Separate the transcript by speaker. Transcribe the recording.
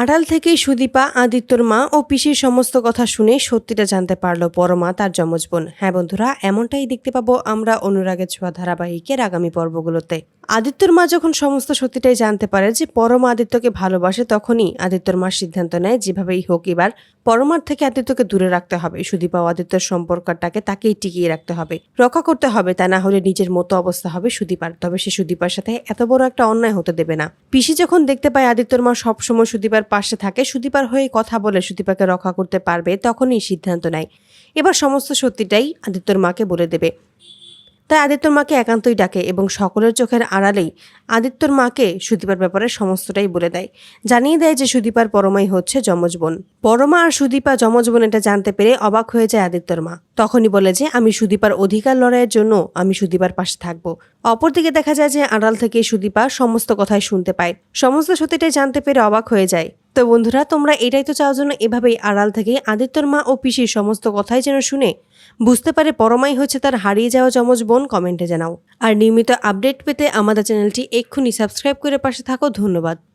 Speaker 1: আড়াল থেকেই সুদীপা আদিত্যর মা ও পিসির সমস্ত কথা শুনে সত্যিটা জানতে পারলো পরমা তার যমজ বোন। হ্যাঁ বন্ধুরা, এমনটাই দেখতে পাবো আমরা অনুরাগের ছোঁয়া ধারাবাহিকের আগামী পর্বগুলোতে। আদিত্যর মা যখন সমস্ত সত্যিটাই জানতে পারে যে পরমা আদিত্যকে ভালোবাসে, তখনই আদিত্যর মা সিদ্ধান্ত নেয় যেভাবেই হোক এবার পরমার থেকে আদিত্যকে দূরে রাখতে হবে। সুদীপা ও আদিত্যর সম্পর্কটাকে তাকেই টিকিয়ে রাখতে হবে, রক্ষা করতে হবে, তা না হলে নিজের মতো অবস্থা হবে সুদীপার। তবে সে সুদীপার সাথে এত বড় একটা অন্যায় হতে দেবে না। পিসি যখন দেখতে পায় আদিত্যর মা সবসময় সুদীপার পাশে থাকে, সুদীপার হয়ে কথা বলে সুদীপাকে রক্ষা করতে পারবে, তখনই সিদ্ধান্ত নেয় এবার সমস্ত সত্যিটাই আদিত্যর মাকে বলে দেবে। তাই আদিত্যর মাকে একান্তই ডাকে এবং সকলের চোখের আড়ালেই আদিত্যর মাকে সুদীপার ব্যাপারে সমস্তটাই বলে দেয়। জানিয়ে দেয় যে সুদীপার পরমাই হচ্ছে যমজ বোন। পরমা আর সুদীপা যমজ বোন এটা জানতে পেরে অবাক হয়ে যায় আদিত্যর মা। তখনই বলে যে আমি সুদীপার অধিকার লড়াইয়ের জন্য আমি সুদীপার পাশে থাকবো। অপরদিকে দেখা যায় যে আড়াল থেকে সুদীপা সমস্ত কথাই শুনতে পায়, সমস্ত সত্যিটাই জানতে পেরে অবাক হয়ে যায়। তো বন্ধুরা, তোমরা এটাই তো চাও জন্য এভাবেই আড়াল থেকে আদিত্যর মা ও পিসির সমস্ত কথাই যেন শুনে বুঝতে পারে পরমাই হচ্ছে তার হারিয়ে যাওয়া যমজ বোন। কমেন্টে জানাও। আর নিয়মিত আপডেট পেতে আমাদের চ্যানেলটি এক্ষুনি সাবস্ক্রাইব করে পাশে থাকো। ধন্যবাদ।